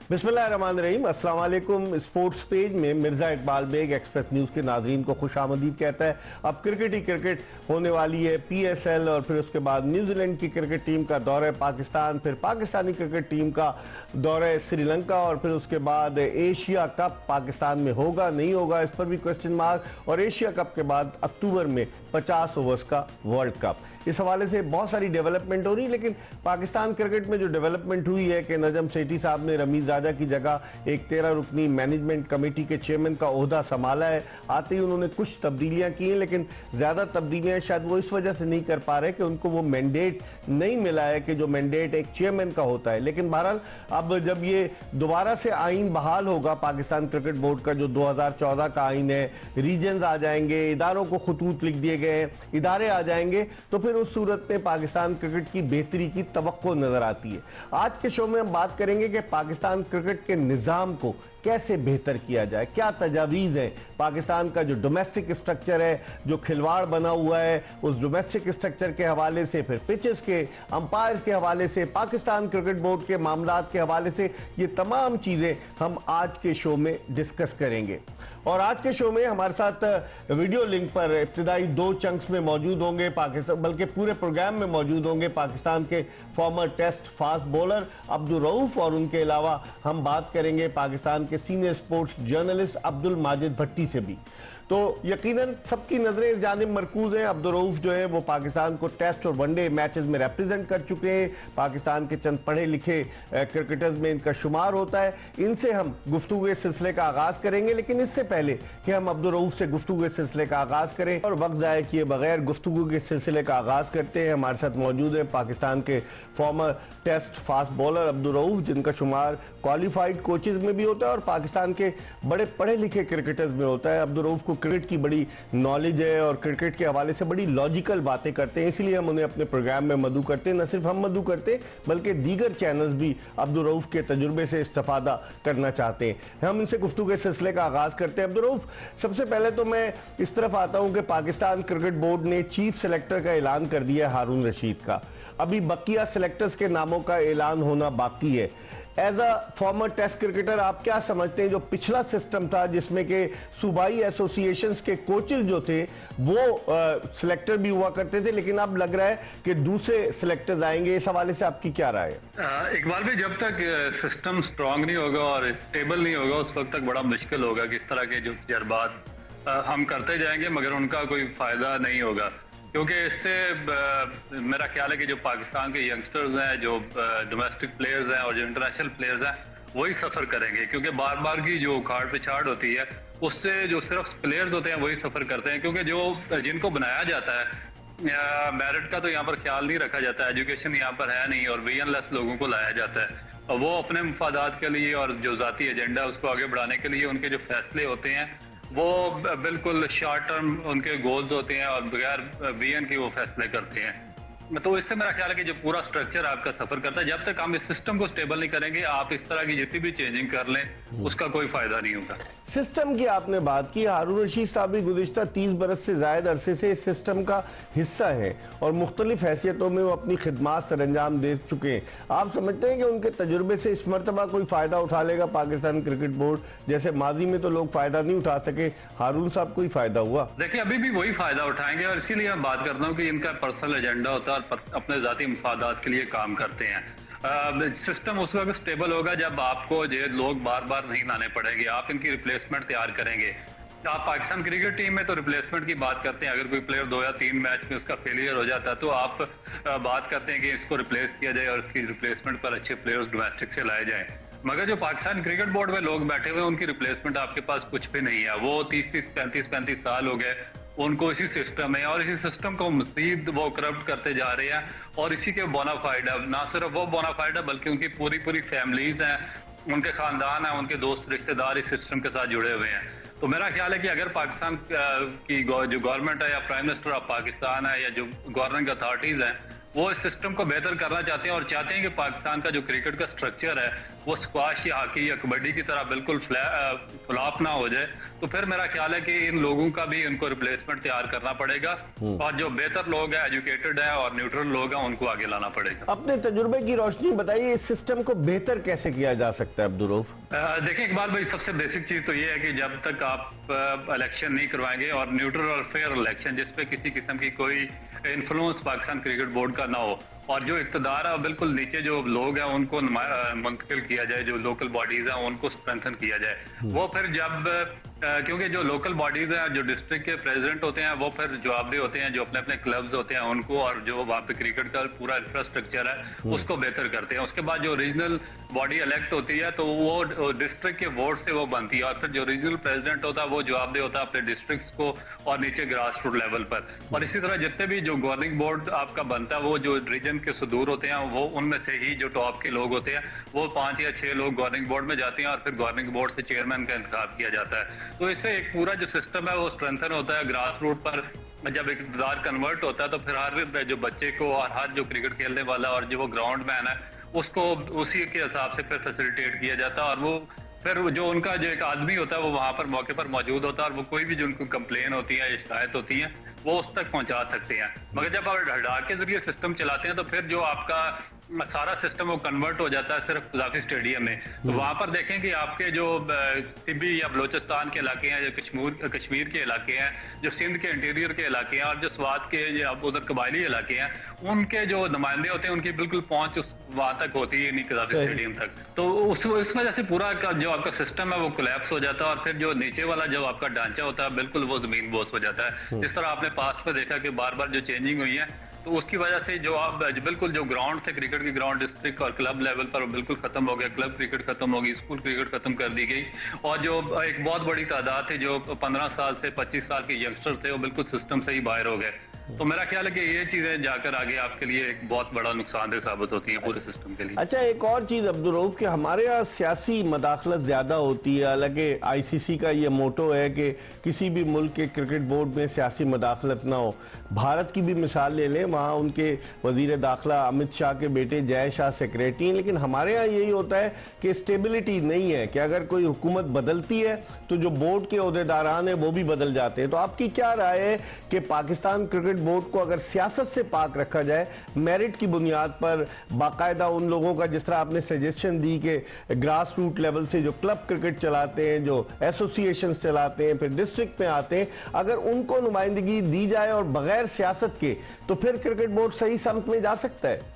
बिस्मिल्लाहिर्रहमानिर्रहीम। अस्सलाम वालेकुम। स्पोर्ट्स पेज में मिर्जा इकबाल बेग एक्सप्रेस न्यूज के नाजरीन को खुशामदीद कहता है। अब क्रिकेट ही क्रिकेट होने वाली है। पीएसएल और फिर उसके बाद न्यूजीलैंड की क्रिकेट टीम का दौरा पाकिस्तान, फिर पाकिस्तानी क्रिकेट टीम का दौरा श्रीलंका और फिर उसके बाद एशिया कप पाकिस्तान में होगा नहीं होगा, इस पर भी क्वेश्चन मार्क। और एशिया कप के बाद अक्टूबर में 50 ओवर्स का वर्ल्ड कप, इस हवाले से बहुत सारी डेवलपमेंट हो रही है। लेकिन पाकिस्तान क्रिकेट में जो डेवलपमेंट हुई है कि नजम सेठी साहब ने रमीज राजा की जगह एक 13 रुकनी मैनेजमेंट कमेटी के चेयरमैन का ओहदा संभाला है। आते ही उन्होंने कुछ तब्दीलियां की हैं, लेकिन ज्यादा तब्दीलियां शायद वो इस वजह से नहीं कर पा रहे कि उनको वो मैंडेट नहीं मिला है कि जो मैंडेट एक चेयरमैन का होता है। लेकिन बहरहाल अब जब ये दोबारा से आइन बहाल होगा पाकिस्तान क्रिकेट बोर्ड का, जो 2014 का आइन है, रीजन्स आ जाएंगे, इदारों को खतूत लिख दिए गए हैं, इदारे आ जाएंगे, तो फिर उस सूरत में पाकिस्तान क्रिकेट की बेहतरी की तवक्को नजर आती है। आज के शो में हम बात करेंगे कि पाकिस्तान क्रिकेट के निजाम को कैसे बेहतर किया जाए, क्या तजावीज है। पाकिस्तान का जो डोमेस्टिक स्ट्रक्चर है, जो खिलवाड़ बना हुआ है, उस डोमेस्टिक स्ट्रक्चर के हवाले से, फिर पिचेस के, अंपायर के हवाले से, पाकिस्तान क्रिकेट बोर्ड के मामलात के हवाले से, ये तमाम चीजें हम आज के शो में डिस्कस करेंगे। और आज के शो में हमारे साथ वीडियो लिंक पर इब्तिदाई 2 चंक्स में मौजूद होंगे पाकिस्तान, बल्कि पूरे प्रोग्राम में मौजूद होंगे पाकिस्तान के former test fast bowler Abdul Rauf, और उनके अलावा हम बात करेंगे पाकिस्तान के senior sports journalist Abdul Majid Bhatti से भी। तो यकीनन सबकी नजरें इस जानिब मरकूज हैं। अब्दुल रऊफ जो है वो पाकिस्तान को टेस्ट और वनडे मैचेस में रिप्रेजेंट कर चुके हैं, पाकिस्तान के चंद पढ़े लिखे क्रिकेटर्स में इनका शुमार होता है। इनसे हम गुफ्तगू के सिलसिले का आगाज करेंगे, लेकिन इससे पहले कि हम अब्दुल रऊफ से गुफ्तगू के सिलसिले का आगाज करें और वक्त जाया किए बगैर गुफ्तगू के सिलसिले का आगाज करते हैं, हमारे साथ मौजूद है पाकिस्तान के former test fast bowler Abdul Rauf, जिनका शुमार क्वालिफाइड कोचेज में भी होता है और पाकिस्तान के बड़े पढ़े लिखे क्रिकेटर्स में होता है। अब्दुल रऊफ को क्रिकेट की बड़ी नॉलेज है और क्रिकेट के हवाले से बड़ी लॉजिकल बातें करते हैं, इसलिए हम उन्हें अपने प्रोग्राम में मदऊ करते हैं। न सिर्फ हम मदऊ करते बल्कि दीगर चैनल्स भी अब्दुल रऊफ के तजुर्बे से इस्तेफादा करना चाहते हैं। हम इनसे गुफ्तगू के सिलसिले का आगाज करते हैं। अब्दुल रऊफ, सबसे पहले तो मैं इस तरफ आता हूं कि पाकिस्तान क्रिकेट बोर्ड ने चीफ सेलेक्टर का ऐलान कर दिया हारून रशीद का। अभी बकिया सेलेक्टर्स के नामों का ऐलान होना बाकी है। As a former test cricketer आप क्या समझते हैं, जो पिछला सिस्टम था जिसमें कि सूबाई एसोसिएशंस के कोचेज जो थे वो सिलेक्टर भी हुआ करते थे, लेकिन अब लग रहा है कि दूसरे सिलेक्टर्स आएंगे, इस हवाले से आपकी क्या राय है? इकबाल भी, जब तक सिस्टम स्ट्रांग नहीं होगा और स्टेबल नहीं होगा उस वक्त तक बड़ा मुश्किल होगा कि इस तरह के जो तजर्बात हम करते जाएंगे मगर उनका कोई फायदा नहीं होगा, क्योंकि इससे मेरा ख्याल है कि जो पाकिस्तान के यंगस्टर्स हैं, जो डोमेस्टिक प्लेयर्स हैं और जो इंटरनेशनल प्लेयर्स हैं, वही सफ़र करेंगे, क्योंकि बार बार की जो उखाड़ पिछाड़ होती है उससे जो सिर्फ प्लेयर्स होते हैं वही सफ़र करते हैं, क्योंकि जो जिनको बनाया जाता है मेरिट का तो यहाँ पर ख्याल नहीं रखा जाता, एजुकेशन यहाँ पर है नहीं और विजनलेस लोगों को लाया जाता है। और वो अपने मफादात के लिए और जो ज़ाती एजेंडा उसको आगे बढ़ाने के लिए उनके जो फैसले होते हैं वो बिल्कुल शॉर्ट टर्म उनके गोल्स होते हैं और बगैर विजन के वो फैसले करते हैं। तो इससे मेरा ख्याल है कि जो पूरा स्ट्रक्चर आपका सफर करता है, जब तक हम इस सिस्टम को स्टेबल नहीं करेंगे, आप इस तरह की जितनी भी चेंजिंग कर लें उसका कोई फायदा नहीं होगा। सिस्टम की आपने बात की, हारून रशीद साहब भी गुज़िश्ता 30 बरस से जायद अरसे से इस सिस्टम का हिस्सा है और मुख्तलिफ हैसियतों में वो अपनी खिदमात सर अंजाम दे चुके हैं। आप समझते हैं कि उनके तजुर्बे से इस मरतबा कोई फायदा उठा लेगा पाकिस्तान क्रिकेट बोर्ड? जैसे माजी में तो लोग फायदा नहीं उठा सके, हारून साहब को ही फायदा हुआ। देखिए, अभी भी वही फायदा उठाएंगे और इसीलिए मैं बात करता हूँ कि इनका पर्सनल एजेंडा होता है और अपने जाती मफादात के लिए काम करते हैं। सिस्टम उस वक्त स्टेबल होगा जब आपको जो लोग बार बार नहीं लाने पड़ेंगे, आप इनकी रिप्लेसमेंट तैयार करेंगे। आप पाकिस्तान क्रिकेट टीम में तो रिप्लेसमेंट की बात करते हैं, अगर कोई प्लेयर 2 या 3 मैच में उसका फेलियर हो जाता है तो आप बात करते हैं कि इसको रिप्लेस किया जाए और इसकी रिप्लेसमेंट पर अच्छे प्लेयर्स डोमेस्टिक से लाए जाएं। मगर जो पाकिस्तान क्रिकेट बोर्ड में लोग बैठे हुए हैं उनकी रिप्लेसमेंट आपके पास कुछ भी नहीं है। वो 30-30, 35-35 साल हो गए उनको इसी सिस्टम है और इसी सिस्टम को मजीद वो करप्ट करते जा रहे हैं और इसी के बोनाफाइड है, ना सिर्फ वो बोनाफाइड है बल्कि उनकी पूरी पूरी फैमिलीज हैं, उनके खानदान हैं, उनके दोस्त रिश्तेदार इस सिस्टम के साथ जुड़े हुए हैं। तो मेरा ख्याल है कि अगर पाकिस्तान की जो गवर्नमेंट है या प्राइम मिनिस्टर ऑफ पाकिस्तान है या जो गवर्निंग अथॉरिटीज हैं वो इस सिस्टम को बेहतर करना चाहते हैं और चाहते हैं कि पाकिस्तान का जो क्रिकेट का स्ट्रक्चर है वो स्क्वाश या हॉकी या कबड्डी की तरह बिल्कुल फ्लॉप ना हो जाए, तो फिर मेरा ख्याल है कि इन लोगों का भी इनको रिप्लेसमेंट तैयार करना पड़ेगा और जो बेहतर लोग हैं, एजुकेटेड है और न्यूट्रल लोग हैं, उनको आगे लाना पड़ेगा। अपने तजुर्बे की रोशनी बताइए, इस सिस्टम को बेहतर कैसे किया जा सकता है अब्दुल रऊफ? देखिए इकबाल भाई, सबसे बेसिक चीज तो ये है कि जब तक आप इलेक्शन नहीं करवाएंगे और न्यूट्रल और फेयर इलेक्शन जिसपे किसी किस्म की कोई इन्फ्लुएंस पाकिस्तान क्रिकेट बोर्ड का ना हो और जो इक़्तिदार है बिल्कुल नीचे जो लोग हैं उनको मुंतकिल किया जाए, जो लोकल बॉडीज हैं उनको स्ट्रेंथन किया जाए, वो फिर जब क्योंकि जो लोकल बॉडीज हैं, जो डिस्ट्रिक्ट के प्रेसिडेंट होते हैं, वो फिर जवाबदेह होते हैं जो अपने अपने क्लब्स होते हैं उनको, और जो वहाँ पे क्रिकेट का पूरा इंफ्रास्ट्रक्चर है उसको बेहतर करते हैं। उसके बाद जो रीजनल बॉडी इलेक्ट होती है तो वो डिस्ट्रिक्ट के वोट से वो बनती है और फिर जो रीजनल प्रेसिडेंट होता है वो जवाबदेह होता है अपने डिस्ट्रिक्ट को और नीचे ग्रास रूट लेवल पर। और इसी तरह जितने भी जो गवर्निंग बोर्ड आपका बनता है वो जो रीजन के सुदूर होते हैं वो उनमें से ही जो टॉप के लोग होते हैं वो 5 या 6 लोग गवर्निंग बोर्ड में जाते हैं और फिर गवर्निंग बोर्ड से चेयरमैन का इंतखाब किया जाता है। तो इससे एक पूरा जो सिस्टम है वो स्ट्रेंथन होता है। ग्रास रूट पर जब इक़्तिदार कन्वर्ट होता है तो फिर हर जो बच्चे को और हर जो क्रिकेट खेलने वाला और जो वो ग्राउंड मैन है उसको उसी के हिसाब से फिर फैसिलिटेट किया जाता है और वो फिर जो उनका जो एक आदमी होता है वो वहां पर मौके पर मौजूद होता है और वो कोई भी जो उनको कंप्लेन होती है या शिकायत होती है वो उस तक पहुंचा सकते हैं। मगर जब आप हड़ार के जरिए सिस्टम चलाते हैं तो फिर जो आपका सारा सिस्टम वो कन्वर्ट हो जाता है सिर्फ कज़ाफ़ी स्टेडियम में। तो वहां पर देखें कि आपके जो तिब्बी या बलोचिस्तान के इलाके हैं, जो कश्मीर के इलाके हैं, जो सिंध के इंटीरियर के इलाके हैं और जो स्वात के उधर कबायली इलाके हैं, उनके जो नुमाइंदे होते हैं उनकी बिल्कुल पहुंच वहां तक होती है नहीं कज़ाफ़ी स्टेडियम तक। तो उस वजह से पूरा जो आपका सिस्टम है वो कोलैप्स हो जाता है और फिर जो नीचे वाला जो आपका ढांचा होता है बिल्कुल वो जमीन बोस हो जाता है। जिस तरह आपने पास में देखा कि बार बार जो चेंजिंग हुई है तो उसकी वजह से जो आप बिल्कुल जो ग्राउंड थे, क्रिकेट की ग्राउंड डिस्ट्रिक्ट और क्लब लेवल पर बिल्कुल खत्म हो गया। क्लब क्रिकेट खत्म हो गई, स्कूल क्रिकेट खत्म कर दी गई और जो एक बहुत बड़ी तादाद थी जो 15 साल से 25 साल के यंगस्टर थे वो बिल्कुल सिस्टम से ही बाहर हो गए। तो मेरा ख्याल है कि ये चीजें जाकर आगे आपके लिए एक बहुत बड़ा नुकसानदेह साबित होती है पूरे सिस्टम के लिए। अच्छा, एक और चीज अब्दुल रऊफ कि हमारे यहाँ सियासी मदाखलत ज्यादा होती है। हालांकि आईसीसी का ये मोटो है कि किसी भी मुल्क के क्रिकेट बोर्ड में सियासी मदाखलत ना हो। भारत की भी मिसाल ले लें, वहाँ उनके वजीर दाखिला अमित शाह के बेटे जय शाह सेक्रेटरी हैं, लेकिन हमारे यहाँ यही होता है कि स्टेबिलिटी नहीं है कि अगर कोई हुकूमत बदलती है तो जो बोर्ड के ओहदेदारान हैं वो भी बदल जाते हैं। तो आपकी क्या राय है कि पाकिस्तान क्रिकेट बोर्ड को अगर सियासत से पाक रखा जाए, मेरिट की बुनियाद पर बाकायदा उन लोगों का, जिस तरह आपने सजेशन दी कि ग्रास रूट लेवल से जो क्लब क्रिकेट चलाते हैं, जो एसोसिएशन चलाते हैं, फिर डिस्ट्रिक्ट में आते हैं, अगर उनको नुमाइंदगी दी जाए और बगैर सियासत के, तो फिर क्रिकेट बोर्ड सही समत में जा सकता है।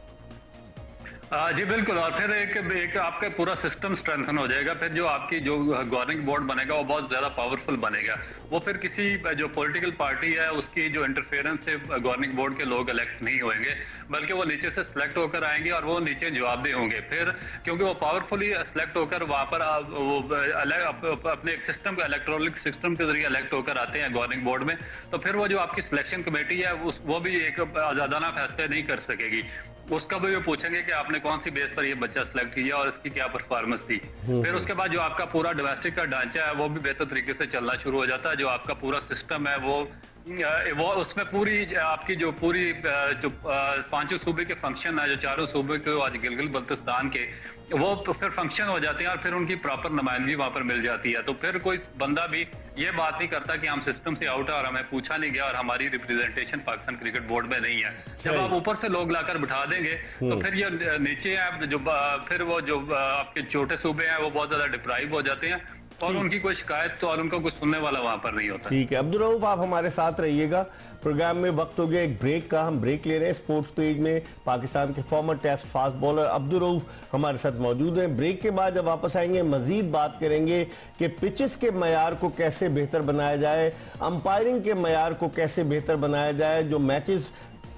जी बिल्कुल, और फिर एक आपका पूरा सिस्टम स्ट्रेंथन हो जाएगा। फिर जो आपकी जो गवर्निंग बोर्ड बनेगा वो बहुत ज्यादा पावरफुल बनेगा। वो फिर किसी जो पॉलिटिकल पार्टी है उसकी जो इंटरफेरेंस से गवर्निंग बोर्ड के लोग इलेक्ट नहीं होंगे, बल्कि वो नीचे से सिलेक्ट होकर आएंगे और वो नीचे जवाबदेह होंगे। फिर क्योंकि वो पावरफुली सिलेक्ट होकर वहां पर वो अपने सिस्टम का इलेक्ट्रॉनिक सिस्टम के जरिए इलेक्ट होकर आते हैं गवर्निंग बोर्ड में, तो फिर वो जो आपकी सिलेक्शन कमेटी है वो भी एक आजादाना फैसले नहीं कर सकेगी। उसका भी वो पूछेंगे कि आपने कौन सी बेस पर ये बच्चा सिलेक्ट किया और इसकी क्या परफॉर्मेंस थी। फिर उसके बाद जो आपका पूरा डोमेस्टिक का ढांचा है वो भी बेहतर तरीके से चलना शुरू हो जाता है। जो आपका पूरा सिस्टम है वो उसमें पूरी आपकी जो पूरी जो 5 सूबे के फंक्शन है, जो 4 सूबे के आज गिलगित बल्तिस्तान के, वो तो फिर फंक्शन हो जाते हैं और फिर उनकी प्रॉपर नुमाइंदगी वहां पर मिल जाती है। तो फिर कोई बंदा भी ये बात नहीं करता कि हम सिस्टम से आउट है और हमें पूछा नहीं गया और हमारी रिप्रेजेंटेशन पाकिस्तान क्रिकेट बोर्ड में नहीं है। जब आप ऊपर से लोग लाकर बिठा देंगे तो फिर ये नीचे है जो फिर वो जो आपके छोटे सूबे हैं वो बहुत ज्यादा डिप्राइव हो जाते हैं और उनकी कोई शिकायत तो और उनको कुछ सुनने वाला वहां पर नहीं होता। ठीक है अब्दुल रऊफ, आप हमारे साथ रहिएगा। प्रोग्राम में वक्त हो गया एक ब्रेक का, हम ब्रेक ले रहे हैं। स्पोर्ट्स पेज में पाकिस्तान के former test fast bowler Abdul Rauf हमारे साथ मौजूद हैं। ब्रेक के बाद जब वापस आएंगे मजीद बात करेंगे कि पिचेस के मयार को कैसे बेहतर बनाया जाए, अंपायरिंग के मयार को कैसे बेहतर बनाया जाए। जो मैचेस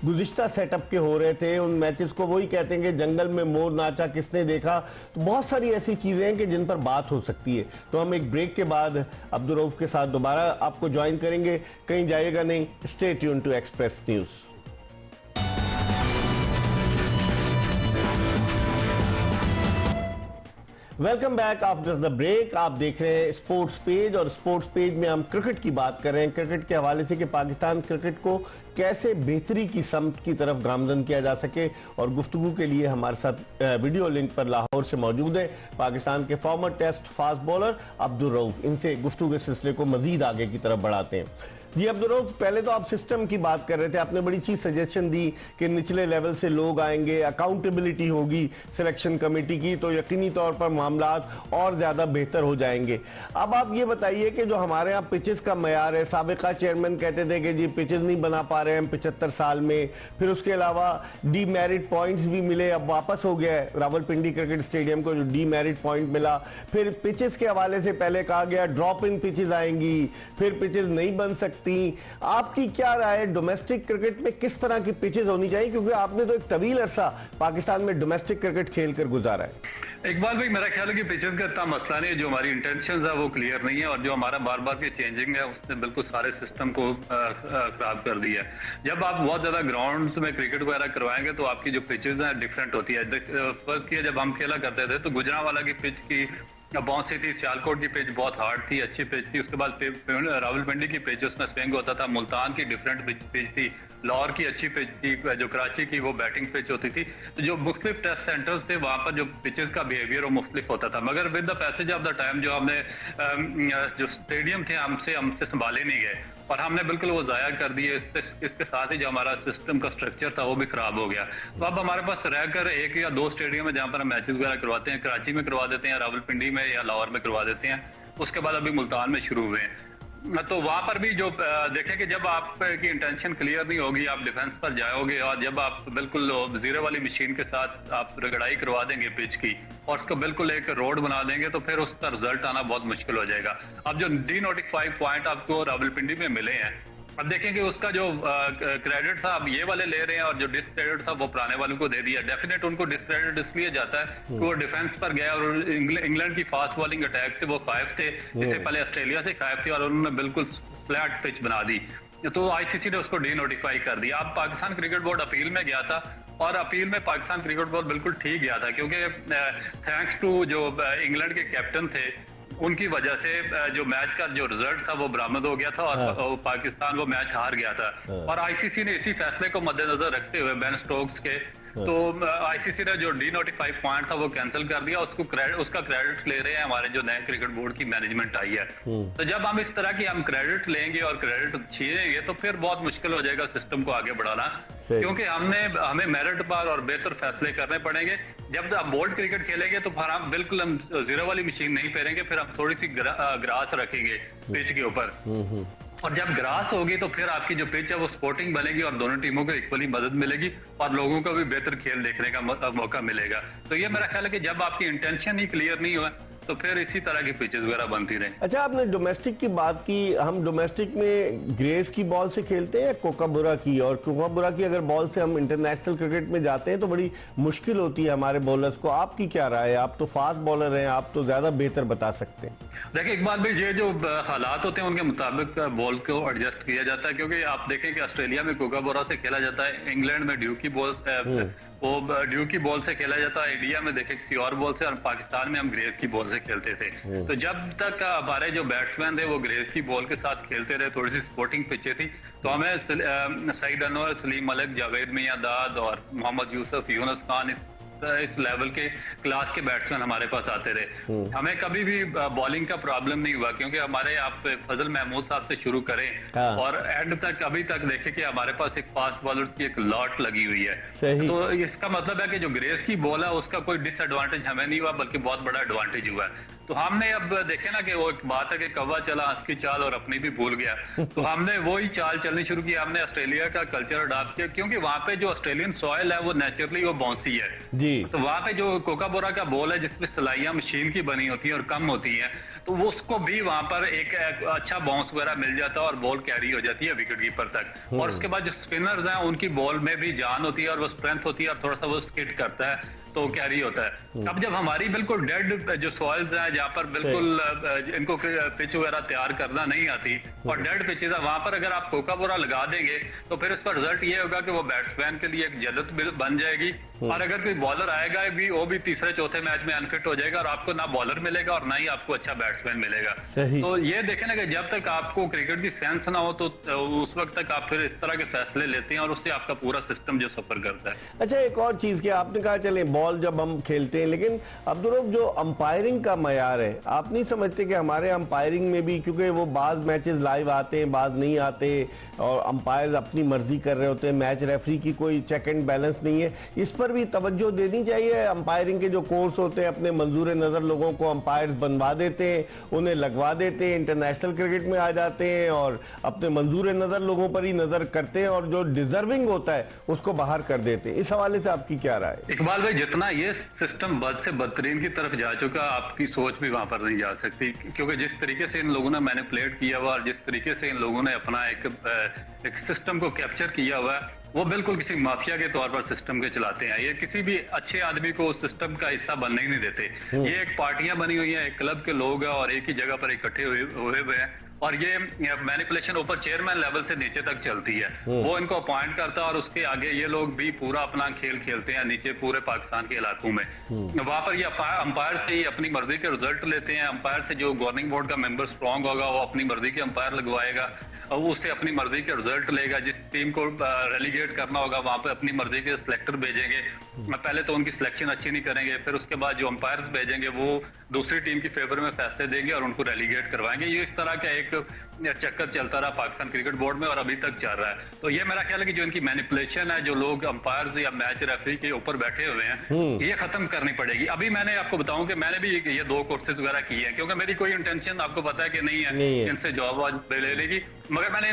गुज़िश्ता सेटअप के हो रहे थे उन मैचेस को वही कहते हैं कि जंगल में मोर नाचा किसने देखा। तो बहुत सारी ऐसी चीजें हैं कि जिन पर बात हो सकती है। तो हम एक ब्रेक के बाद अब्दुल रऊफ के साथ दोबारा आपको ज्वाइन करेंगे, कहीं जाइएगा नहीं। Stay tune to Express News. Welcome back after the break. आप देख रहे हैं स्पोर्ट्स पेज और स्पोर्ट्स पेज में हम क्रिकेट की बात कर रहे हैं, क्रिकेट के हवाले से कि पाकिस्तान क्रिकेट को कैसे बेहतरी की समत की तरफ गामजन किया जा सके। और गुफ्तगू के लिए हमारे साथ वीडियो लिंक पर लाहौर से मौजूद है पाकिस्तान के former test fast bowler Abdul Rauf. इनसे गुफ्तगू के सिलसिले को मजीद आगे की तरफ बढ़ाते हैं। जी अब्दुल रऊफ, पहले तो आप सिस्टम की बात कर रहे थे, आपने बड़ी अच्छी सजेशन दी कि निचले लेवल से लोग आएंगे, अकाउंटेबिलिटी होगी सिलेक्शन कमेटी की, तो यकीनी तौर पर मामलात और ज्यादा बेहतर हो जाएंगे। अब आप ये बताइए कि जो हमारे यहाँ पिचेस का मयार है, साबिका चेयरमैन कहते थे कि जी पिचेस नहीं बना पा रहे हैं 75 साल में, फिर उसके अलावा डीमेरिट पॉइंट्स भी मिले, अब वापस हो गया है रावलपिंडी क्रिकेट स्टेडियम को जो डीमेरिट पॉइंट मिला। फिर पिचेस के हवाले से पहले कहा गया ड्रॉप इन पिचेस आएंगी, फिर पिचेस नहीं बन सकती। आपकी क्या राय है, डोमेस्टिक क्रिकेट में किस तरह की पिचेस होनी चाहिए, क्योंकि आपने तो एक तवील अरसा पाकिस्तान में डोमेस्टिक क्रिकेट खेलकर गुजारा है। इकबाल भाई, मेरा ख्याल है कि पिचेस का इतना मसला नहीं है, जो हमारी इंटेंशन है वो क्लियर नहीं है, और जो हमारा बार बार की चेंजिंग है उसने बिल्कुल सारे सिस्टम को खराब कर दिया है। जब आप बहुत ज्यादा ग्राउंड में क्रिकेट वगैरह करवाएंगे तो आपकी जो पिचेस है डिफरेंट होती है। फर्स्ट जब हम खेला करते थे तो गुजरांवाला की पिच की बाउंसी थी, सियालकोट की पिच बहुत हार्ड थी, अच्छी पिच थी। उसके बाद रावलपिंडी की पिच उसमें स्विंग होता था, मुल्तान की डिफरेंट पिच थी, लाहौर की अच्छी पिच थी, जो कराची की वो बैटिंग पिच होती थी। तो जो मुख्तलिफ टेस्ट सेंटर्स थे वहां पर जो पिचेस का बिहेवियर वो मुख्तलिफ होता था, मगर with the passage of the time जो हमने जो स्टेडियम थे हमसे संभाले नहीं गए और हमने बिल्कुल वो जाया कर दिए। इसके साथ ही जो हमारा सिस्टम का स्ट्रक्चर था वो भी खराब हो गया। तो अब हमारे पास रहकर एक या दो स्टेडियम है जहां पर हम मैचेस वगैरह करवाते हैं, कराची में करवा देते हैं, रावलपिंडी में या लाहौर में करवा देते हैं, उसके बाद अभी मुल्तान में शुरू हुए हैं। तो वहां पर भी जो देखें कि जब आपकी इंटेंशन क्लियर नहीं होगी, आप डिफेंस पर जाओगे और जब आप बिल्कुल जीरो वाली मशीन के साथ आप रगड़ाई करवा देंगे पिच की और उसको बिल्कुल एक रोड बना देंगे तो फिर उसका रिजल्ट आना बहुत मुश्किल हो जाएगा। अब जो डी-नोटिफाई पॉइंट आपको रावलपिंडी में मिले हैं, अब देखें कि उसका जो क्रेडिट था अब ये वाले ले रहे हैं और जो डिसक्रेडिट था वो पुराने वालों को दे दिया। डेफिनेट उनको डिसक्रेडिट इसलिए जाता है कि वो डिफेंस पर गया और इंग्लैंड की फास्ट बॉलिंग अटैक से वो कायब थे, इससे पहले ऑस्ट्रेलिया से कायब थे और उन्होंने बिल्कुल फ्लैट पिच बना दी, तो आईसीसी ने उसको डी नोटिफाई कर दिया। अब पाकिस्तान क्रिकेट बोर्ड अपील में गया था और अपील में पाकिस्तान क्रिकेट बोर्ड बिल्कुल ठीक गया था, क्योंकि थैंक्स टू जो इंग्लैंड के कैप्टन थे उनकी वजह से जो मैच का जो रिजल्ट था वो बरामद हो गया था और पाकिस्तान वो मैच हार गया था। और आईसीसी ने इसी फैसले को मद्देनजर रखते हुए बेन स्टोक्स के तो आईसीसी ने जो डी नोटिफाई पॉइंट था वो कैंसिल कर दिया, उसका क्रेडिट ले रहे हैं हमारे जो नए क्रिकेट बोर्ड की मैनेजमेंट आई है। तो जब हम इस तरह की हम क्रेडिट लेंगे और क्रेडिट छीनेंगे तो फिर बहुत मुश्किल हो जाएगा सिस्टम को आगे बढ़ाना, क्योंकि हमें मेरिट पर और बेहतर फैसले करने पड़ेंगे। जब आप बोल्ड क्रिकेट खेलेंगे तो फिर हम बिल्कुल हम जीरो वाली मशीन नहीं फेरेंगे, फिर हम थोड़ी सी ग्रास रखेंगे पिच के ऊपर, और जब ग्रास होगी तो फिर आपकी जो पिच है वो स्पोर्टिंग बनेगी और दोनों टीमों को इक्वली मदद मिलेगी और लोगों को भी बेहतर खेल देखने का मौका मिलेगा। तो ये मेरा ख्याल है कि जब आपकी इंटेंशन ही क्लियर नहीं हुआ तो फिर इसी तरह की पिचेस वगैरह बनती रहे। अच्छा, आपने डोमेस्टिक की बात की, हम डोमेस्टिक में ग्रेस की बॉल से खेलते हैं या कोकाबुरा की, और कोकाबुरा की अगर बॉल से हम इंटरनेशनल क्रिकेट में जाते हैं तो बड़ी मुश्किल होती है हमारे बॉलर्स को। आपकी क्या राय है? आप तो फास्ट बॉलर हैं, आप तो ज्यादा बेहतर बता सकते हैं। देखिए इकबाल भाई, ये जो हालात होते हैं उनके मुताबिक बॉल को एडजस्ट किया जाता है, क्योंकि आप देखें कि ऑस्ट्रेलिया में कोकाबुरा से खेला जाता है, इंग्लैंड में ड्यू की बॉल वो ड्यू की बॉल से खेला जाता है, इंडिया में देखें किसी और बॉल से, और पाकिस्तान में हम ग्रेस की बॉल से खेलते थे। तो जब तक हमारे जो बैट्समैन थे वो ग्रेस की बॉल के साथ खेलते रहे, थोड़ी सी स्पोर्टिंग पिचें थी, तो हमें सईद अनवर, सलीम मलिक, जावेद मियांदाद और मोहम्मद यूसुफ, यूनुस खान इस लेवल के क्लास के बैट्समैन हमारे पास आते रहे। हमें कभी भी बॉलिंग का प्रॉब्लम नहीं हुआ, क्योंकि हमारे आप फजल महमूद साहब से शुरू करें और एंड तक अभी तक देखें कि हमारे पास एक फास्ट बॉलर की एक लॉट लगी हुई है। तो इसका मतलब है कि जो ग्रेस की बॉल है उसका कोई डिसएडवांटेज हमें नहीं हुआ, बल्कि बहुत बड़ा एडवांटेज हुआ है। तो हमने अब देखे ना कि वो एक बात है कि कौवा चला हंस की चाल और अपनी भी भूल गया, तो हमने वही चाल चलनी शुरू की। हमने ऑस्ट्रेलिया का कल्चर अडॉप्ट किया, क्योंकि वहां पे जो ऑस्ट्रेलियन सॉइल है वो नेचुरली वो बाउंसी है जी। तो वहां पे जो कोकाबुरा का बॉल है जिसमें सिलाइयां मशीन की बनी होती है और कम होती है, तो वो उसको भी वहां पर एक अच्छा बाउंस वगैरह मिल जाता है और बॉल कैरी हो जाती है विकेट कीपर तक। और उसके बाद जो स्पिनर्स हैं उनकी बॉल में भी जान होती है और वो स्ट्रेंथ होती है और थोड़ा सा वो स्किड करता है तो कैरी होता है। अब जब हमारी बिल्कुल डेड जो सॉइल्स हैं जहाँ पर बिल्कुल इनको पिच वगैरह तैयार करना नहीं आती और डेड पिचेज है, वहां पर अगर आप कोकाबुरा लगा देंगे तो फिर इसका रिजल्ट ये होगा कि वो बैट्समैन के लिए एक जदत बन जाएगी और अगर कोई बॉलर आएगा भी, वो भी तीसरे चौथे मैच में अनफिट हो जाएगा और आपको ना बॉलर मिलेगा और ना ही आपको अच्छा बैट्समैन मिलेगा। तो ये देखें ना कि जब तक आपको क्रिकेट की सेंस ना हो तो उस वक्त तक आप फिर इस तरह के फैसले लेते हैं और उससे आपका पूरा सिस्टम जो सफर करता है। अच्छा, एक और चीज कि आपने कहा चले बॉल जब हम खेलते हैं, लेकिन अब्दुल जो अंपायरिंग का मयार है, आप नहीं समझते कि हमारे अंपायरिंग में भी, क्योंकि वो बाज मैचेस लाइव आते हैं, बाज नहीं आते और अंपायर अपनी मर्जी कर रहे होते हैं, मैच रेफरी की कोई चेक एंड बैलेंस नहीं है, इस पर भी तवज्जो देनी चाहिए। अंपायरिंग के जो कोर्स होते हैं अपने मंजूर नजर लोगों को अंपायर बनवा देते हैं, उन्हें लगवा देते हैं, इंटरनेशनल क्रिकेट में आ जाते हैं और अपने मंजूर नजर लोगों पर ही नजर करते हैं और जो डिजर्विंग होता है उसको बाहर कर देते हैं। इस हवाले से आपकी क्या राय है? इकबाल भाई, जितना ये सिस्टम बद से बदतरीन की तरफ जा चुका, आपकी सोच भी वहां पर नहीं जा सकती, क्योंकि जिस तरीके से इन लोगों ने मैनिपुलेट किया हुआ और जिस तरीके से इन लोगों ने अपना एक सिस्टम को कैप्चर किया हुआ है, वो बिल्कुल किसी माफिया के तौर पर सिस्टम के चलाते हैं। ये किसी भी अच्छे आदमी को उस सिस्टम का हिस्सा बनने ही नहीं देते। ये एक पार्टियां बनी हुई हैं, एक क्लब के लोग हैं और एक ही जगह पर इकट्ठे हुए हैं और ये मैनिपुलेशन ऊपर चेयरमैन लेवल से नीचे तक चलती है। वो इनको अपॉइंट करता है और उसके आगे ये लोग भी पूरा अपना खेल खेलते हैं नीचे पूरे पाकिस्तान के इलाकों में। वहां पर ये अंपायर से ही अपनी मर्जी के रिजल्ट लेते हैं। अंपायर से जो गवर्निंग बोर्ड का मेंबर स्ट्रांग होगा वो अपनी मर्जी के अंपायर लगवाएगा और उससे अपनी मर्जी के रिजल्ट लेगा। जिस टीम को रेलीगेट करना होगा वहां पे अपनी मर्जी के सिलेक्टर भेजेंगे। पहले तो उनकी सिलेक्शन अच्छी नहीं करेंगे, फिर उसके बाद जो अंपायर्स भेजेंगे वो दूसरी टीम की फेवर में फैसले देंगे और उनको रेलीगेट करवाएंगे। ये इस तरह का एक चक्कर चलता रहा पाकिस्तान क्रिकेट बोर्ड में और अभी तक चल रहा है। तो ये मेरा ख्याल है कि जो इनकी मैनिपुलेशन है, जो लोग अंपायर्स या मैच रेफरी के ऊपर बैठे हुए हैं, ये खत्म करनी पड़ेगी। अभी मैंने आपको बताऊं कि मैंने भी ये 2 कोर्सेज वगैरह किए हैं, क्योंकि मेरी कोई इंटेंशन आपको पता है कि नहीं है इनसे जॉब वाज ले लेगी, मगर मैंने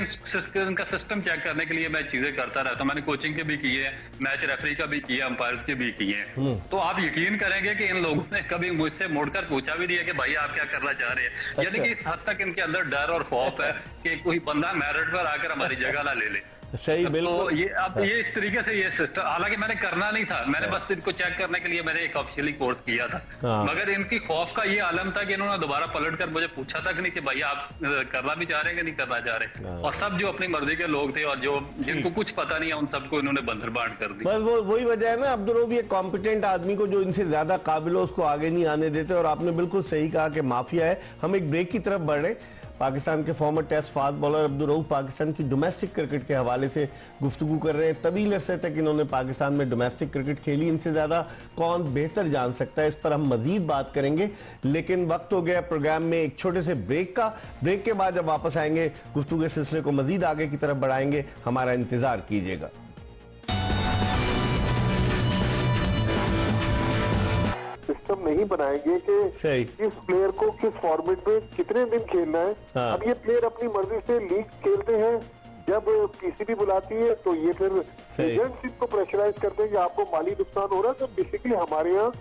इनका सिस्टम चेक करने के लिए मैं चीजें करता रहता हूं। मैंने कोचिंग के भी किए हैं, मैच रेफरी का भी किया, अंपायर्स के भी किए हैं। तो आप यकीन करेंगे कि इन लोगों ने कभी मुझसे मुड़कर पूछा भी नहीं है कि भाई आप क्या करना चाह रहे हैं। यानी कि इस हद तक इनके अंदर डर और खौफ है कि कोई बंदा मेरिट पर आकर हमारी जगह ना ले ले। सही, बिल्कुल। तो ये इस तरीके से ये सिस्टम, हालांकि मैंने करना नहीं था, मैंने बस इनको चेक करने के लिए मैंने एक ऑफिशियली कोर्स किया था, मगर इनकी खौफ का ये आलम था कि इन्होंने दोबारा पलट कर मुझे पूछा तक नहीं कि भाई आप करना भी चाह रहे हैं कि नहीं करना चाह रहे। और सब जो अपनी मर्जी के लोग थे और जो जिनको कुछ पता नहीं है उन सबको इन्होंने बंदरबांट कर दी। बस वही वजह है ना अब्दुल, ये कॉम्पिटेंट आदमी को जो इनसे ज्यादा काबिल हो उसको आगे नहीं आने देते। और आपने बिल्कुल सही कहा कि माफिया है। हम एक ब्रेक की तरफ बढ़ रहे। पाकिस्तान के former test fast bowler Abdul Rauf Pakistan की डोमेस्टिक क्रिकेट के हवाले से गुफ्तगू कर रहे हैं। तभी अरसे तक इन्होंने पाकिस्तान में डोमेस्टिक क्रिकेट खेली, इनसे ज्यादा कौन बेहतर जान सकता है, इस पर हम मजीद बात करेंगे। लेकिन वक्त हो गया प्रोग्राम में एक छोटे से ब्रेक का। ब्रेक के बाद जब वापस आएंगे गुफ्तगू के सिलसिले को मजीद आगे की तरफ बढ़ाएंगे, हमारा इंतजार कीजिएगा। सिस्टम नहीं बनाएंगे कि किस प्लेयर को किस फॉर्मेट में कितने दिन खेलना है। हाँ। अब ये प्लेयर अपनी मर्जी से लीग खेलते हैं, जब पीसीबी बुलाती है तो ये फिर एजेंट्स इनको प्रेशराइज करते हैं कि आपको माली नुकसान हो रहा है। तो बेसिकली हमारे यहाँ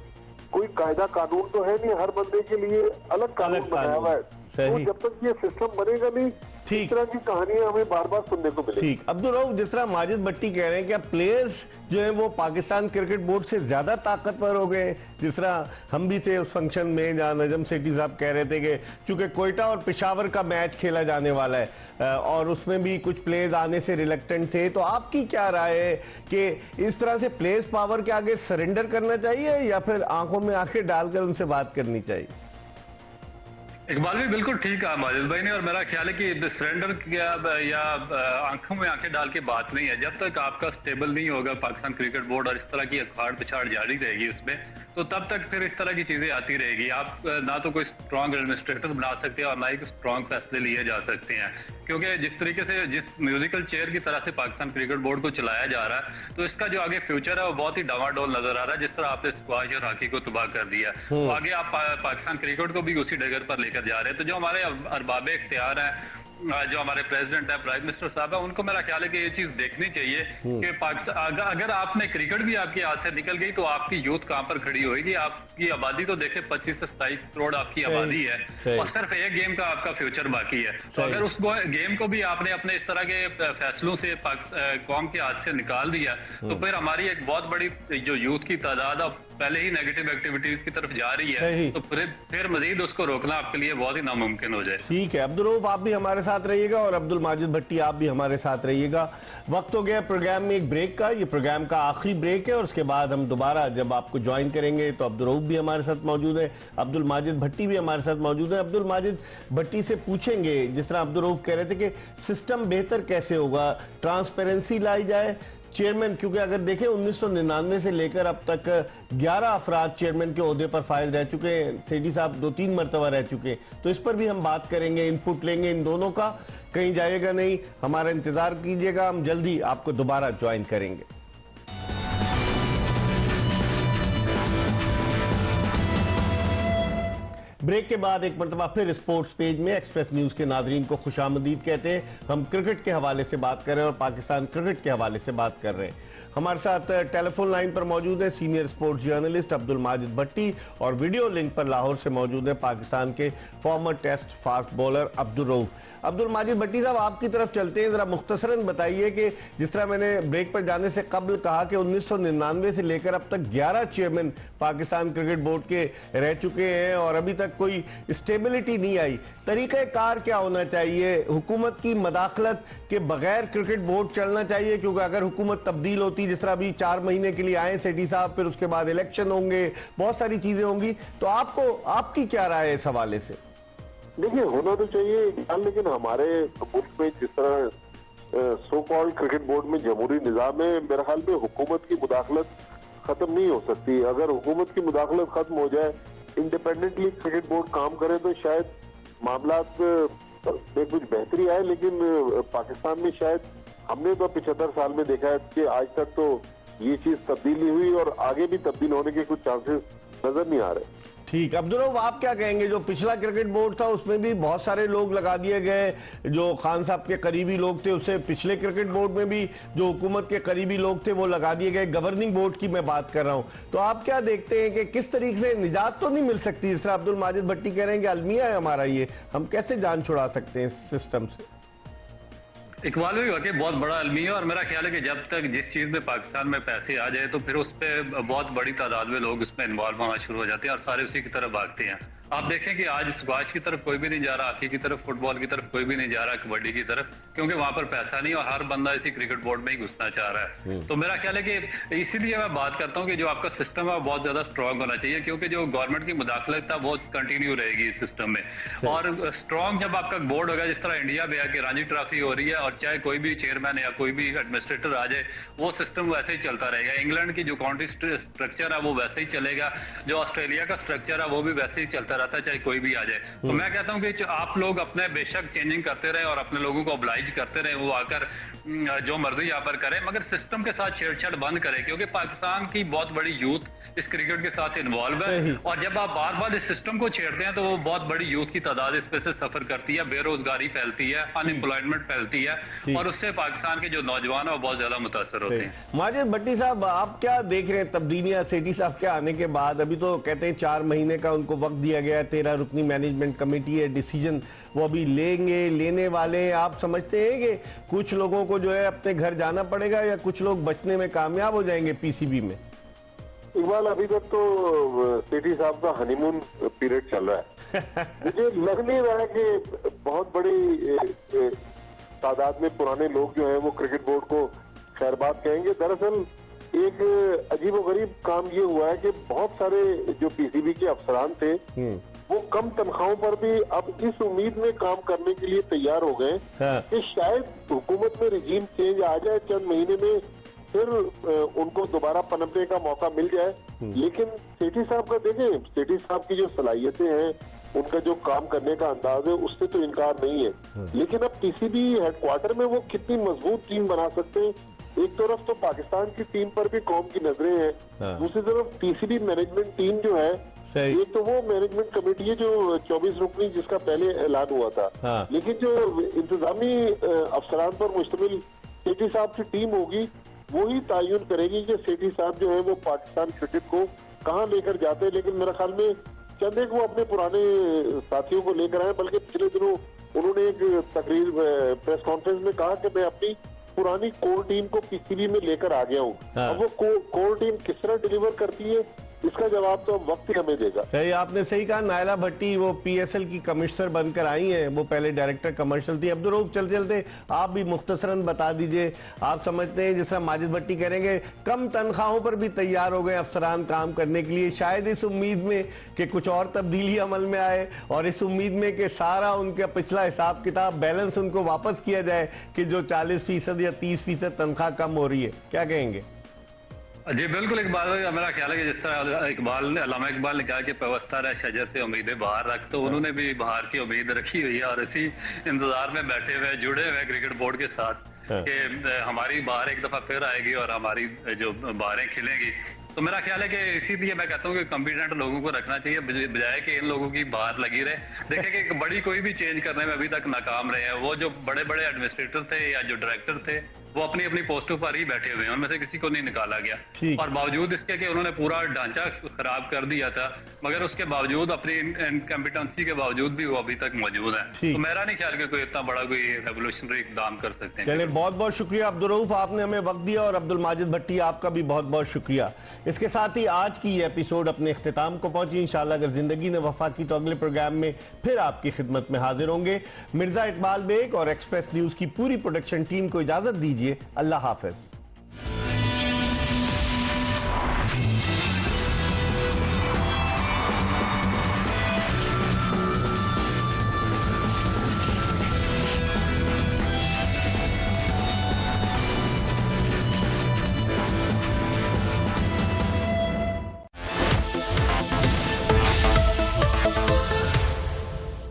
कोई कायदा कानून तो है नहीं, हर बंदे के लिए अलग कानून बनाया हुआ है। तो जब तक ये सिस्टम बनेगा नहीं, इस तरह की कहानियां हमें बार बार सुनने को मिलेगी। ठीक, अब्दुल रऊफ, जिस तरह माजिद भट्टी कह रहे हैं कि अब प्लेयर्स जो है वो पाकिस्तान क्रिकेट बोर्ड से ज्यादा ताकतवर हो गए। जिस तरह हम भी थे उस फंक्शन में जहां नजम सेठी साहब कह रहे थे कि चूंकि कोयटा और पेशावर का मैच खेला जाने वाला है और उसमें भी कुछ प्लेयर्स आने से रिलेक्टेंट थे, तो आपकी क्या राय है कि इस तरह से प्लेयर्स पावर के आगे सरेंडर करना चाहिए या फिर आंखों में आंखें डालकर उनसे बात करनी चाहिए? इकबाल भी बिल्कुल ठीक कहा माजिद भाई ने, और मेरा ख्याल है कि सरेंडर या आंखों में आंखें डाल के बात नहीं है। जब तक आपका स्टेबल नहीं होगा पाकिस्तान क्रिकेट बोर्ड और इस तरह की अखाड़ पिछाड़ जारी रहेगी उसमें, तो तब तक फिर इस तरह की चीजें आती रहेगी। आप ना तो कोई स्ट्रांग एडमिनिस्ट्रेटर बना सकते हैं और ना ही स्ट्रांग फैसले लिए जा सकते हैं, क्योंकि जिस तरीके से जिस म्यूजिकल चेयर की तरह से पाकिस्तान क्रिकेट बोर्ड को चलाया जा रहा है, तो इसका जो आगे फ्यूचर है वो बहुत ही डावाडोल नजर आ रहा है। जिस तरह आपने स्क्वाश और हॉकी को तबाह कर दिया, तो आगे आप पाकिस्तान क्रिकेट को भी उसी डगर पर लेकर जा रहे हैं। तो जो हमारे अरबाब इख्तियार हैं, जो हमारे प्रेसिडेंट है, प्राइम मिनिस्टर साहब है, उनको मेरा ख्याल है कि ये चीज देखनी चाहिए कि पाकिस्तान अगर आपने क्रिकेट भी आपके हाथ से निकल गई तो आपकी यूथ कहां पर खड़ी होगी। आपकी आबादी तो देखे 25 से 27 करोड़ आपकी आबादी है और सिर्फ एक गेम का आपका फ्यूचर बाकी है। तो अगर उस गेम को भी आपने अपने इस तरह के फैसलों से कौम के हाथ से निकाल दिया, तो फिर हमारी एक बहुत बड़ी जो यूथ की तादाद है पहले ही नेगेटिव एक्टिविटीज की तरफ जा रही है, तो फिर मजीद उसको रोकना आपके लिए बहुत ही नामुमकिन हो जाए। ठीक है अब्दुल रऊफ, आप भी हमारे साथ रहिएगा और अब्दुल माजिद भट्टी आप भी हमारे साथ रहिएगा। वक्त हो गया प्रोग्राम में एक ब्रेक का, ये प्रोग्राम का आखिरी ब्रेक है और उसके बाद हम दोबारा जब आपको ज्वाइन करेंगे तो अब्दुल रऊफ भी हमारे साथ मौजूद है, अब्दुल माजिद भट्टी भी हमारे साथ मौजूद है। अब्दुल माजिद भट्टी से पूछेंगे, जिस तरह अब्दुल रऊफ कह रहे थे कि सिस्टम बेहतर कैसे होगा, ट्रांसपेरेंसी लाई जाए चेयरमैन, क्योंकि अगर देखें 1999 से लेकर अब तक 11 अफराद चेयरमैन के ओहदे पर फाइल रह चुके हैं, सेठी साहब 2-3 मरतबा रह चुके हैं, तो इस पर भी हम बात करेंगे, इनपुट लेंगे इन दोनों का। कहीं जाइएगा नहीं, हमारा इंतजार कीजिएगा, हम जल्दी आपको दोबारा ज्वाइन करेंगे। ब्रेक के बाद एक मरतबा फिर स्पोर्ट्स पेज में एक्सप्रेस न्यूज के नाजरीन को खुशामदीद कहते हैं। हम क्रिकेट के हवाले से बात कर रहे हैं और पाकिस्तान क्रिकेट के हवाले से बात कर रहे हैं। हमारे साथ टेलीफोन लाइन पर मौजूद है senior sports journalist Abdul Majid Bhatti और वीडियो लिंक पर लाहौर से मौजूद है पाकिस्तान के former test fast bowler Abdul Rauf. Abdul Majid Bhatti sahab, आपकी तरफ चलते हैं, जरा मुख्तसरन बताइए कि जिस तरह मैंने ब्रेक पर जाने से कबल कहा कि 1999 से लेकर अब तक 11 चेयरमैन पाकिस्तान क्रिकेट बोर्ड के रह चुके हैं और अभी तक कोई स्टेबिलिटी नहीं आई। तरीक़ाकार क्या होना चाहिए? हुकूमत की मदाखलत के बगैर क्रिकेट बोर्ड चलना चाहिए? क्योंकि अगर हुकूमत तब्दील होती, जिस तरह अभी 4 महीने के लिए आए सेठी साहब, फिर उसके बाद इलेक्शन होंगे, बहुत सारी चीजें होंगी, तो आपकी क्या राय है इस हवाले से? देखिए, होना तो चाहिए, लेकिन हमारे मुल्क में जिस तरह सो कॉल्ड क्रिकेट बोर्ड में जमहूरी निज़ाम है, मेरे ख्याल में हुकूमत की मुदाखलत खत्म नहीं हो सकती। अगर हुकूमत की मुदाखलत खत्म हो जाए, इंडिपेंडेंटली क्रिकेट बोर्ड काम करे, तो शायद मामलात में कुछ बेहतरी आए। लेकिन पाकिस्तान में शायद हमने तो 75 साल में देखा है कि आज तक तो ये चीज तब्दील नहीं हुई और आगे भी तब्दील होने के कुछ चांसेस नजर नहीं आ रहे। ठीक, अब्दुल रऊफ, आप क्या कहेंगे? जो पिछला क्रिकेट बोर्ड था उसमें भी बहुत सारे लोग लगा दिए गए, जो खान साहब के करीबी लोग थे, उससे पिछले क्रिकेट बोर्ड में भी जो हुकूमत के करीबी लोग थे वो लगा दिए गए। गवर्निंग बोर्ड की मैं बात कर रहा हूं, तो आप क्या देखते हैं कि किस तरीके से निजात तो नहीं मिल सकती? जिस तरह अब्दुल माजिद भट्टी कह रहे हैं कि अलमिया है हमारा, ये हम कैसे जान छुड़ा सकते हैं इस सिस्टम से? इकबाल भी वाकई बहुत बड़ा अलमी है और मेरा ख्याल है कि जब तक जिस चीज में पाकिस्तान में पैसे आ जाए तो फिर उस पर बहुत बड़ी तादाद में लोग उसमें इन्वॉल्व होना शुरू हो जाते हैं और सारे उसी की तरफ भागते हैं। आप देखें कि आज स्क्वाश की तरफ कोई भी नहीं जा रहा, हॉकी की तरफ, फुटबॉल की तरफ कोई भी नहीं जा रहा, कबड्डी की तरफ, क्योंकि वहां पर पैसा नहीं और हर बंदा इसी क्रिकेट बोर्ड में ही घुसना चाह रहा है। तो मेरा ख्याल है कि इसीलिए मैं बात करता हूँ कि जो आपका सिस्टम है वो बहुत ज्यादा स्ट्रांग होना चाहिए, क्योंकि जो गवर्नमेंट की मुदाखलत था वो कंटिन्यू रहेगी इस सिस्टम में। और स्ट्रांग जब आपका बोर्ड होगा, जिस तरह इंडिया में है कि रणजी ट्रॉफी हो रही है और चाहे कोई भी चेयरमैन या कोई भी एडमिनिस्ट्रेटर आ जाए, वो सिस्टम वैसे ही चलता रहेगा। इंग्लैंड की जो काउंटी स्ट्रक्चर है वो वैसे ही चलेगा, जो ऑस्ट्रेलिया का स्ट्रक्चर है वो भी वैसे ही चलता रहता है, चाहे कोई भी आ जाए। तो मैं कहता हूं कि आप लोग अपने बेशक चेंजिंग करते रहे और अपने लोगों को ऑब्लाइज करते रहे, वो आकर जो मर्जी यहाँ पर करें, मगर सिस्टम के साथ छेड़छाड़ बंद करें, क्योंकि पाकिस्तान की बहुत बड़ी यूथ इस क्रिकेट के साथ इन्वॉल्व है और जब आप बार बार इस सिस्टम को छेड़ते हैं तो वो बहुत बड़ी यूथ की तादाद इस पे से सफर करती है, बेरोजगारी फैलती है, अनएम्प्लॉयमेंट फैलती है और उससे पाकिस्तान के जो नौजवान है वो बहुत ज्यादा मुतासर होते हैं। माजिद भट्टी साहब, आप क्या देख रहे हैं तब्दीलियां सेठी साहब के आने के बाद? अभी तो कहते हैं 4 महीने का उनको वक्त दिया गया, 13 रुकनी मैनेजमेंट कमेटी है, डिसीजन वो अभी लेने वाले हैं। आप समझते हैं कि कुछ लोगों को जो है अपने घर जाना पड़ेगा या कुछ लोग बचने में कामयाब हो जाएंगे पीसीबी में? इकबाल, अभी तक तो सेठी साहब का हनीमून पीरियड चल रहा है। मुझे लग नहीं रहा है कि बहुत बड़ी तादाद में पुराने लोग जो हैं वो क्रिकेट बोर्ड को खैरबाद कहेंगे। दरअसल एक अजीबोगरीब काम ये हुआ है कि बहुत सारे जो पीसीबी के अफसरान थे वो कम तनख्वाहों पर भी अब इस उम्मीद में काम करने के लिए तैयार हो गए कि शायद हुकूमत में रिजीम चेंज आ जाए, चंद महीने में फिर उनको दोबारा पनपने का मौका मिल जाए। लेकिन सेठी साहब का देखें, सेठी साहब की जो सलाहियतें हैं, उनका जो काम करने का अंदाज है, उससे तो इनकार नहीं है। लेकिन अब पीसीबी हेडक्वार्टर में वो कितनी मजबूत टीम बना सकते हैं? एक तरफ तो पाकिस्तान की टीम पर भी कौम की नजरें हैं, दूसरी तरफ पीसीबी मैनेजमेंट टीम जो है, एक तो वो मैनेजमेंट कमेटी है जो 24 रुकनी जिसका पहले ऐलान हुआ था, लेकिन जो इंतजामी अफसरान पर मुश्तमिल सेठी साहब की टीम होगी वो ही तयन करेगी कि सेठी साहब जो है वो पाकिस्तान क्रिकेट को कहाँ लेकर जाते हैं। लेकिन मेरे ख्याल में चंद एक वो अपने पुराने साथियों को लेकर आए, बल्कि पिछले दिनों उन्होंने एक तकरीर प्रेस कॉन्फ्रेंस में कहा कि मैं अपनी पुरानी कोर टीम को पीसीबी में लेकर आ गया हूँ। अब वो कोर टीम किस तरह डिलीवर करती है इसका जवाब तो वक्त ही हमें देगा। सही, आपने सही कहा। नायला भट्टी वो पीएसएल की कमिश्नर बनकर आई हैं, वो पहले डायरेक्टर कमर्शियल थी। अब्दुल रऊफ, चलते चलते आप भी मुख्तसरन बता दीजिए, आप समझते हैं जैसा माजिद भट्टी करेंगे कम तनख्वाहों पर भी तैयार हो गए अफसरान काम करने के लिए, शायद इस उम्मीद में कि कुछ और तब्दीली अमल में आए और इस उम्मीद में कि सारा उनका पिछला हिसाब किताब बैलेंस उनको वापस किया जाए कि जो 40% या 30% तनख्वाह कम हो रही है। क्या कहेंगे? जी बिल्कुल, इकबाल, मेरा ख्याल है कि जिस तरह अल्लामा इकबाल ने कहा कि व्यवस्था है शजर से उम्मीदें बाहर रख, तो उन्होंने भी बाहर की उम्मीद रखी हुई है और इसी इंतजार में बैठे हुए जुड़े हुए क्रिकेट बोर्ड के साथ कि हमारी बाहर एक दफा फिर आएगी और हमारी जो बाहरें खिलेंगी। तो मेरा ख्याल है कि इसीलिए मैं कहता हूँ कि कॉम्पिटेंट लोगों को रखना चाहिए बजाय कि इन लोगों की बाहर लगी रहे। देखिए कि एक बड़ी कोई भी चेंज करने में अभी तक नाकाम रहे हैं। वो जो बड़े बड़े एडमिनिस्ट्रेटर थे या जो डायरेक्टर थे वो अपनी अपनी पोस्टों पर ही बैठे हुए हैं, उनमें से किसी को नहीं निकाला गया। और बावजूद इसके कि उन्होंने पूरा ढांचा खराब कर दिया था, मगर उसके बावजूद अपनी इनकम्पिटेंसी के बावजूद भी वो अभी तक मौजूद है। तो मेरा नहीं ख्याल कि कोई इतना बड़ा कोई रेवोल्यूशनरी इकदाम कर सकते हैं। चलिए, बहुत बहुत शुक्रिया अब्दुल रऊफ, आपने हमें वक्त दिया, और अब्दुल माजिद भट्टी आपका भी बहुत बहुत शुक्रिया। इसके साथ ही आज की ये एपिसोड अपने इख्तिताम को पहुंची। इंशाल्लाह अगर जिंदगी ने वफा की तो अगले प्रोग्राम में फिर आपकी खिदमत में हाजिर होंगे। मिर्जा इकबाल बेग और एक्सप्रेस न्यूज की पूरी प्रोडक्शन टीम को इजाजत दीजिए। अल्लाह हाफिज।